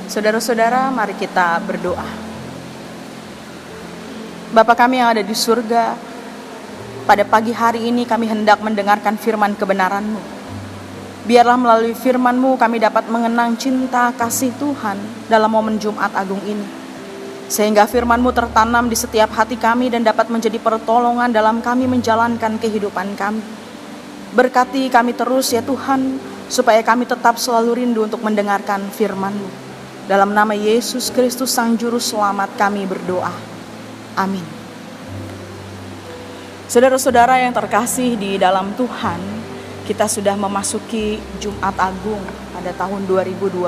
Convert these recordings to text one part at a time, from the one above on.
Saudara-saudara, mari kita berdoa. Bapa kami yang ada di surga, pada pagi hari ini kami hendak mendengarkan firman kebenaran-Mu. Biarlah melalui firman-Mu kami dapat mengenang cinta kasih Tuhan dalam momen Jumat Agung ini. Sehingga firman-Mu tertanam di setiap hati kami dan dapat menjadi pertolongan dalam kami menjalankan kehidupan kami. Berkati kami terus ya Tuhan, supaya kami tetap selalu rindu untuk mendengarkan firman-Mu. Dalam nama Yesus Kristus Sang Juru Selamat kami berdoa. Amin. Saudara-saudara yang terkasih di dalam Tuhan, kita sudah memasuki Jumat Agung pada tahun 2020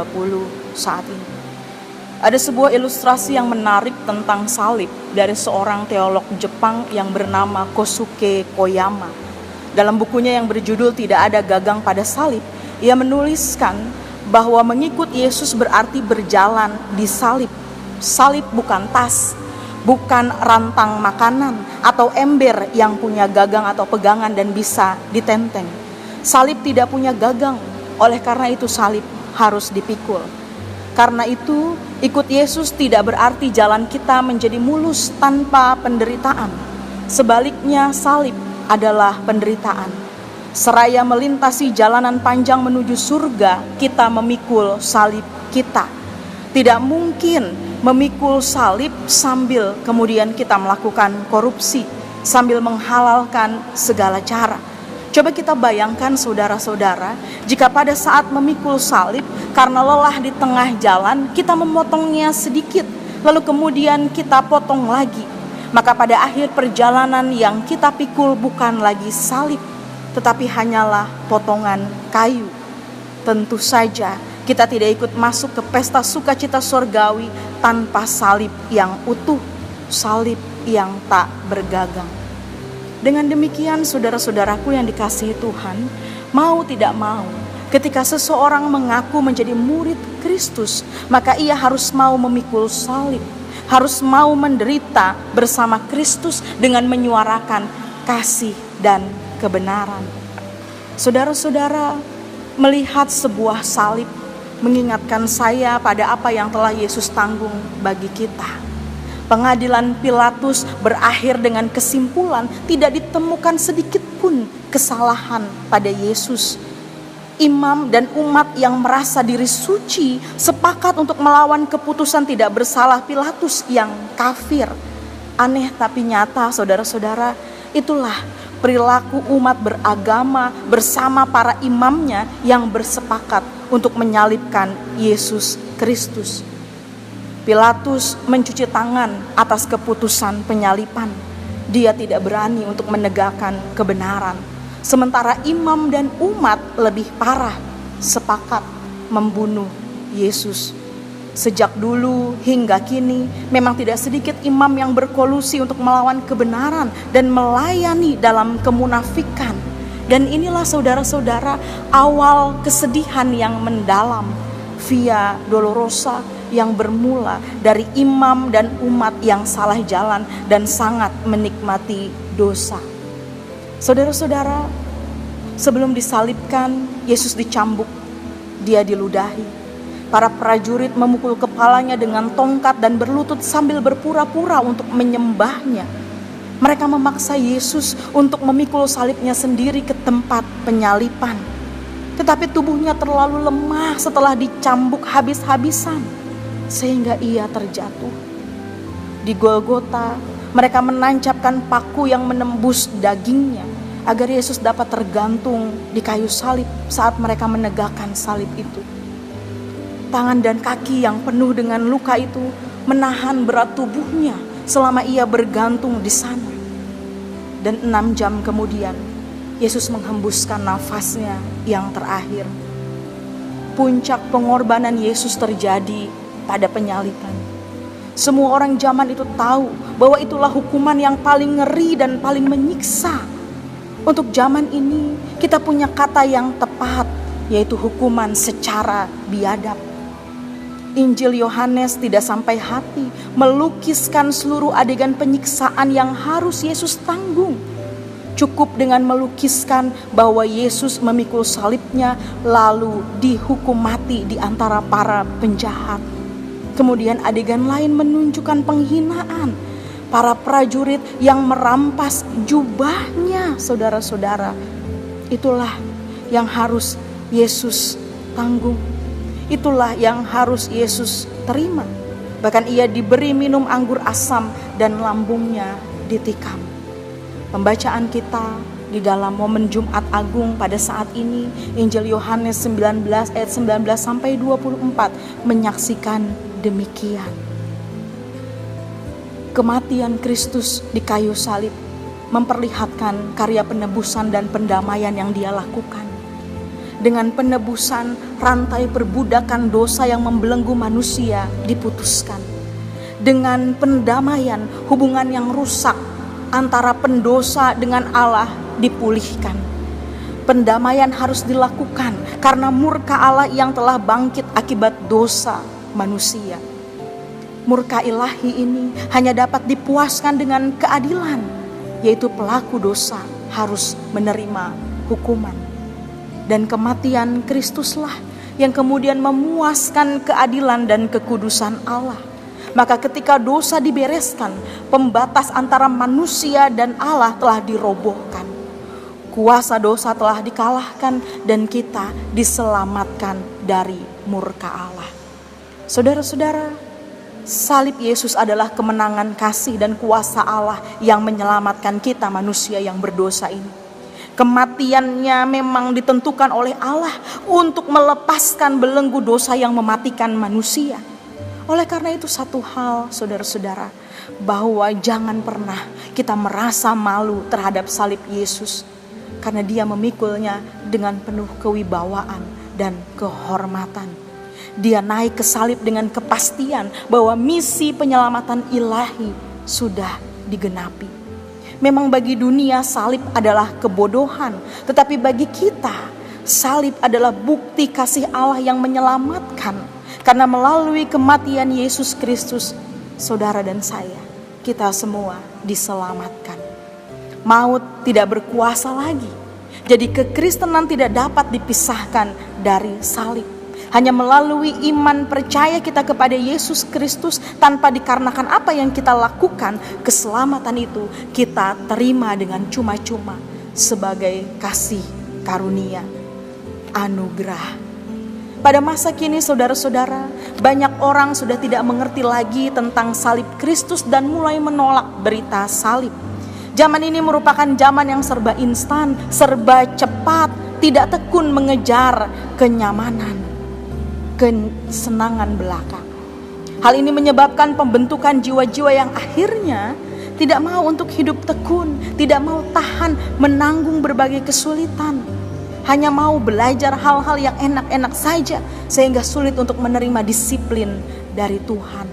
saat ini. Ada sebuah ilustrasi yang menarik tentang salib dari seorang teolog Jepang yang bernama Kosuke Koyama. Dalam bukunya yang berjudul Tidak Ada Gagang pada Salib, ia menuliskan bahwa mengikut Yesus berarti berjalan di salib. Salib bukan tas, bukan rantang makanan atau ember yang punya gagang atau pegangan dan bisa ditenteng. Salib tidak punya gagang, oleh karena itu salib harus dipikul. Karena itu, ikut Yesus tidak berarti jalan kita menjadi mulus tanpa penderitaan. Sebaliknya, salib adalah penderitaan. Seraya melintasi jalanan panjang menuju surga, kita memikul salib kita. Tidak mungkin memikul salib sambil kemudian kita melakukan korupsi, sambil menghalalkan segala cara. Coba kita bayangkan saudara-saudara, jika pada saat memikul salib, karena lelah di tengah jalan, kita memotongnya sedikit, lalu kemudian kita potong lagi. Maka pada akhir perjalanan yang kita pikul bukan lagi salib, tetapi hanyalah potongan kayu. Tentu saja kita tidak ikut masuk ke pesta sukacita surgawi tanpa salib yang utuh, salib yang tak bergagang. Dengan demikian saudara-saudaraku yang dikasihi Tuhan, mau tidak mau, ketika seseorang mengaku menjadi murid Kristus, maka ia harus mau memikul salib, harus mau menderita bersama Kristus dengan menyuarakan kasih dan kebenaran. Saudara-saudara, melihat sebuah salib mengingatkan saya pada apa yang telah Yesus tanggung bagi kita. Pengadilan Pilatus berakhir dengan kesimpulan tidak ditemukan sedikit pun kesalahan pada Yesus. Imam dan umat yang merasa diri suci sepakat untuk melawan keputusan tidak bersalah Pilatus yang kafir. Aneh tapi nyata, saudara-saudara, itulah perilaku umat beragama bersama para imamnya yang bersepakat untuk menyalibkan Yesus Kristus. Pilatus mencuci tangan atas keputusan penyaliban. Dia tidak berani untuk menegakkan kebenaran. Sementara imam dan umat lebih parah, sepakat membunuh Yesus. Sejak dulu hingga kini memang tidak sedikit imam yang berkolusi untuk melawan kebenaran dan melayani dalam kemunafikan. Dan inilah saudara-saudara awal kesedihan yang mendalam, Via Dolorosa yang bermula dari imam dan umat yang salah jalan dan sangat menikmati dosa. Saudara-saudara, sebelum disalibkan, Yesus dicambuk, dia diludahi. Para prajurit memukul kepalanya dengan tongkat dan berlutut sambil berpura-pura untuk menyembahnya. Mereka memaksa Yesus untuk memikul salibnya sendiri ke tempat penyaliban. Tetapi tubuhnya terlalu lemah setelah dicambuk habis-habisan, sehingga ia terjatuh. Di Golgota, mereka menancapkan paku yang menembus dagingnya, agar Yesus dapat tergantung di kayu salib saat mereka menegakkan salib itu. Tangan dan kaki yang penuh dengan luka itu menahan berat tubuhnya selama ia bergantung di sana. Dan 6 jam kemudian, Yesus menghembuskan nafasnya yang terakhir. Puncak pengorbanan Yesus terjadi pada penyaliban. Semua orang zaman itu tahu bahwa itulah hukuman yang paling ngeri dan paling menyiksa. Untuk zaman ini, kita punya kata yang tepat, yaitu hukuman secara biadab. Injil Yohanes tidak sampai hati melukiskan seluruh adegan penyiksaan yang harus Yesus tanggung. Cukup dengan melukiskan bahwa Yesus memikul salibnya lalu dihukum mati di antara para penjahat. Kemudian adegan lain menunjukkan penghinaan para prajurit yang merampas jubahnya, saudara-saudara. Itulah yang harus Yesus tanggung. Itulah yang harus Yesus terima. Bahkan ia diberi minum anggur asam dan lambungnya ditikam. Pembacaan kita di dalam momen Jumat Agung pada saat ini, Injil Yohanes 19 ayat 19 sampai 24 menyaksikan demikian. Kematian Kristus di kayu salib memperlihatkan karya penebusan dan pendamaian yang Dia lakukan. Dengan penebusan, rantai perbudakan dosa yang membelenggu manusia diputuskan. Dengan pendamaian, hubungan yang rusak antara pendosa dengan Allah dipulihkan. Pendamaian harus dilakukan karena murka Allah yang telah bangkit akibat dosa manusia. Murka ilahi ini hanya dapat dipuaskan dengan keadilan, yaitu pelaku dosa harus menerima hukuman. Dan kematian Kristuslah yang kemudian memuaskan keadilan dan kekudusan Allah. Maka ketika dosa dibereskan, pembatas antara manusia dan Allah telah dirobohkan. Kuasa dosa telah dikalahkan dan kita diselamatkan dari murka Allah. Saudara-saudara, salib Yesus adalah kemenangan kasih dan kuasa Allah yang menyelamatkan kita manusia yang berdosa ini. Kematiannya memang ditentukan oleh Allah untuk melepaskan belenggu dosa yang mematikan manusia. Oleh karena itu satu hal, saudara-saudara, bahwa jangan pernah kita merasa malu terhadap salib Yesus. Karena Dia memikulnya dengan penuh kewibawaan dan kehormatan. Dia naik ke salib dengan kepastian bahwa misi penyelamatan ilahi sudah digenapi. Memang bagi dunia salib adalah kebodohan, tetapi bagi kita salib adalah bukti kasih Allah yang menyelamatkan. Karena melalui kematian Yesus Kristus, saudara dan saya, kita semua diselamatkan. Maut tidak berkuasa lagi. Jadi kekristenan tidak dapat dipisahkan dari salib. Hanya melalui iman percaya kita kepada Yesus Kristus tanpa dikarenakan apa yang kita lakukan, keselamatan itu kita terima dengan cuma-cuma sebagai kasih karunia, anugerah. Pada masa kini saudara-saudara, banyak orang sudah tidak mengerti lagi tentang salib Kristus dan mulai menolak berita salib. Zaman ini merupakan zaman yang serba instan, serba cepat, tidak tekun mengejar kenyamanan, kesenangan belaka. Hal ini menyebabkan pembentukan jiwa-jiwa yang akhirnya tidak mau untuk hidup tekun, tidak mau tahan menanggung berbagai kesulitan. Hanya mau belajar hal-hal yang enak-enak saja sehingga sulit untuk menerima disiplin dari Tuhan.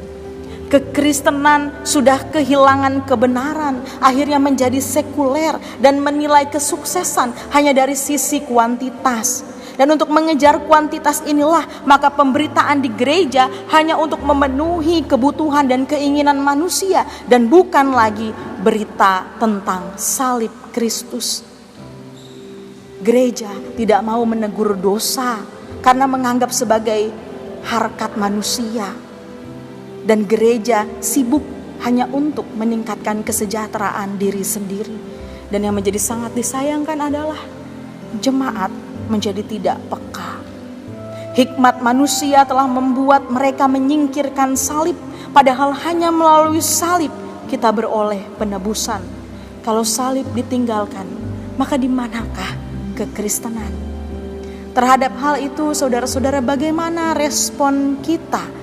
Kekristenan sudah kehilangan kebenaran, akhirnya menjadi sekuler dan menilai kesuksesan hanya dari sisi kuantitas. Dan untuk mengejar kuantitas inilah maka pemberitaan di gereja hanya untuk memenuhi kebutuhan dan keinginan manusia dan bukan lagi berita tentang salib Kristus. Gereja tidak mau menegur dosa karena menganggap sebagai harkat manusia. Dan gereja sibuk hanya untuk meningkatkan kesejahteraan diri sendiri. Dan yang menjadi sangat disayangkan adalah jemaat menjadi tidak peka. Hikmat manusia telah membuat mereka menyingkirkan salib. Padahal hanya melalui salib kita beroleh penebusan. Kalau salib ditinggalkan, maka di manakah kekristenan? Terhadap hal itu, saudara-saudara, bagaimana respon kita?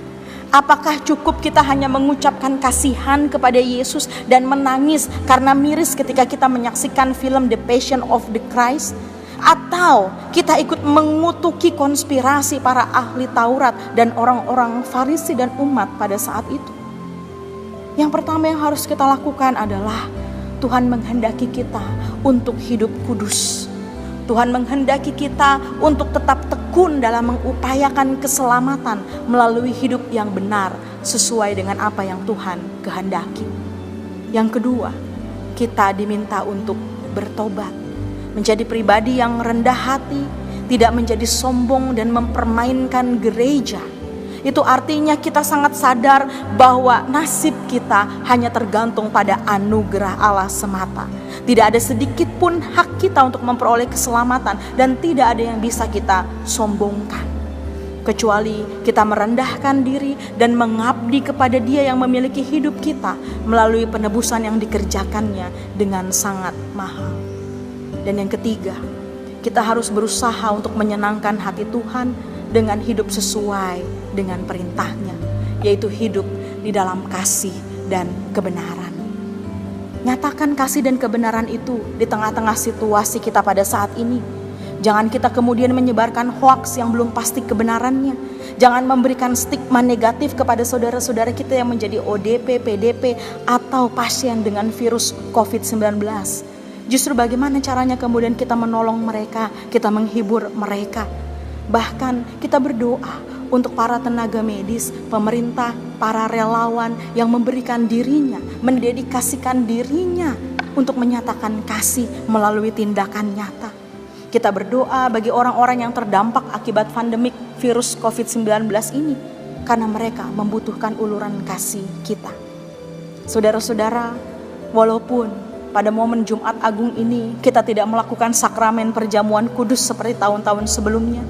Apakah cukup kita hanya mengucapkan kasihan kepada Yesus dan menangis karena miris ketika kita menyaksikan film The Passion of the Christ? Atau kita ikut mengutuki konspirasi para ahli Taurat dan orang-orang Farisi dan umat pada saat itu? Yang pertama yang harus kita lakukan adalah Tuhan menghendaki kita untuk hidup kudus. Tuhan menghendaki kita untuk tetap tekun dalam mengupayakan keselamatan melalui hidup yang benar sesuai dengan apa yang Tuhan kehendaki. Yang kedua, kita diminta untuk bertobat, menjadi pribadi yang rendah hati, tidak menjadi sombong dan mempermainkan gereja. Itu artinya kita sangat sadar bahwa nasib kita hanya tergantung pada anugerah Allah semata. Tidak ada sedikit pun hak kita untuk memperoleh keselamatan, dan tidak ada yang bisa kita sombongkan, kecuali kita merendahkan diri dan mengabdi kepada Dia yang memiliki hidup kita melalui penebusan yang dikerjakannya dengan sangat mahal. Dan yang ketiga, kita harus berusaha untuk menyenangkan hati Tuhan dengan hidup sesuai dengan perintahnya, yaitu hidup di dalam kasih dan kebenaran. Nyatakan kasih dan kebenaran itu di tengah-tengah situasi kita pada saat ini. Jangan kita kemudian menyebarkan hoaks yang belum pasti kebenarannya. Jangan memberikan stigma negatif kepada saudara-saudara kita yang menjadi ODP, PDP, atau pasien dengan virus COVID-19. Justru bagaimana caranya kemudian kita menolong mereka, kita menghibur mereka. Bahkan kita berdoa untuk para tenaga medis, pemerintah, para relawan yang memberikan dirinya, mendedikasikan dirinya untuk menyatakan kasih melalui tindakan nyata. Kita berdoa bagi orang-orang yang terdampak akibat pandemik virus COVID-19 ini, karena mereka membutuhkan uluran kasih kita. Saudara-saudara, walaupun pada momen Jumat Agung ini kita tidak melakukan sakramen perjamuan kudus seperti tahun-tahun sebelumnya,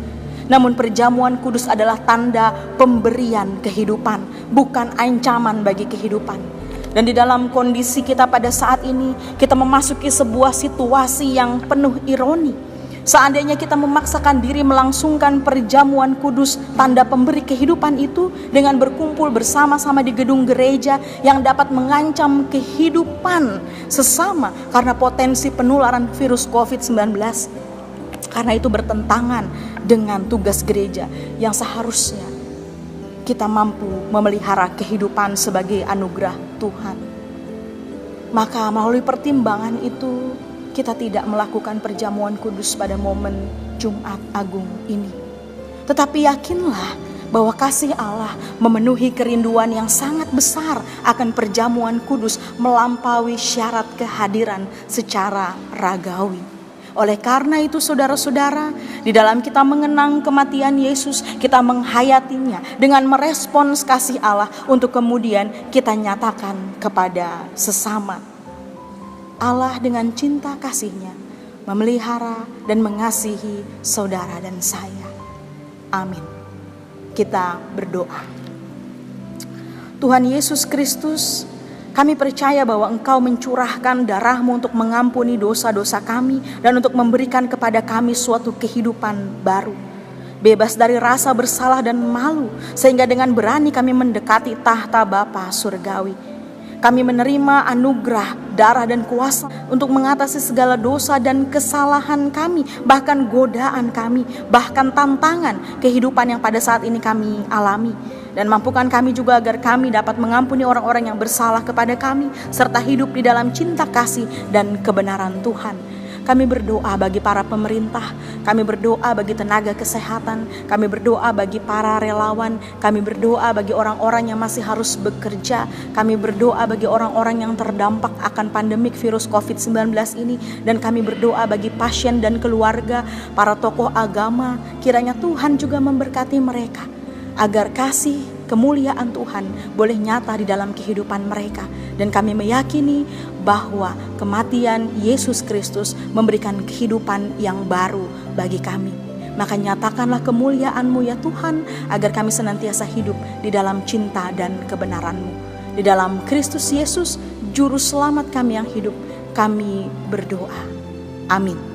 namun perjamuan kudus adalah tanda pemberian kehidupan, bukan ancaman bagi kehidupan. Dan di dalam kondisi kita pada saat ini, kita memasuki sebuah situasi yang penuh ironi. Seandainya kita memaksakan diri melangsungkan perjamuan kudus, tanda pemberi kehidupan itu, dengan berkumpul bersama-sama di gedung gereja yang dapat mengancam kehidupan sesama karena potensi penularan virus COVID-19. Karena itu bertentangan dengan tugas gereja yang seharusnya kita mampu memelihara kehidupan sebagai anugerah Tuhan. Maka melalui pertimbangan itu, kita tidak melakukan perjamuan kudus pada momen Jumat Agung ini. Tetapi yakinlah bahwa kasih Allah memenuhi kerinduan yang sangat besar akan perjamuan kudus melampaui syarat kehadiran secara ragawi. Oleh karena itu saudara-saudara, di dalam kita mengenang kematian Yesus, kita menghayatinya dengan merespons kasih Allah untuk kemudian kita nyatakan kepada sesama. Allah dengan cinta kasih-Nya memelihara dan mengasihi saudara dan saya. Amin. Kita berdoa. Tuhan Yesus Kristus, kami percaya bahwa Engkau mencurahkan darah-Mu untuk mengampuni dosa-dosa kami dan untuk memberikan kepada kami suatu kehidupan baru, bebas dari rasa bersalah dan malu, sehingga dengan berani kami mendekati tahta Bapa surgawi. Kami menerima anugerah, darah dan kuasa untuk mengatasi segala dosa dan kesalahan kami, bahkan godaan kami, bahkan tantangan kehidupan yang pada saat ini kami alami. Dan mampukan kami juga agar kami dapat mengampuni orang-orang yang bersalah kepada kami, serta hidup di dalam cinta kasih dan kebenaran Tuhan. Kami berdoa bagi para pemerintah, kami berdoa bagi tenaga kesehatan, kami berdoa bagi para relawan, kami berdoa bagi orang-orang yang masih harus bekerja, kami berdoa bagi orang-orang yang terdampak akan pandemik virus COVID-19 ini, dan kami berdoa bagi pasien dan keluarga, para tokoh agama. Kiranya Tuhan juga memberkati mereka, agar kasih kemuliaan Tuhan boleh nyata di dalam kehidupan mereka. Dan kami meyakini bahwa kematian Yesus Kristus memberikan kehidupan yang baru bagi kami. Maka nyatakanlah kemuliaan-Mu ya Tuhan, agar kami senantiasa hidup di dalam cinta dan kebenaran-Mu. Di dalam Kristus Yesus, Juru Selamat kami yang hidup, kami berdoa. Amin.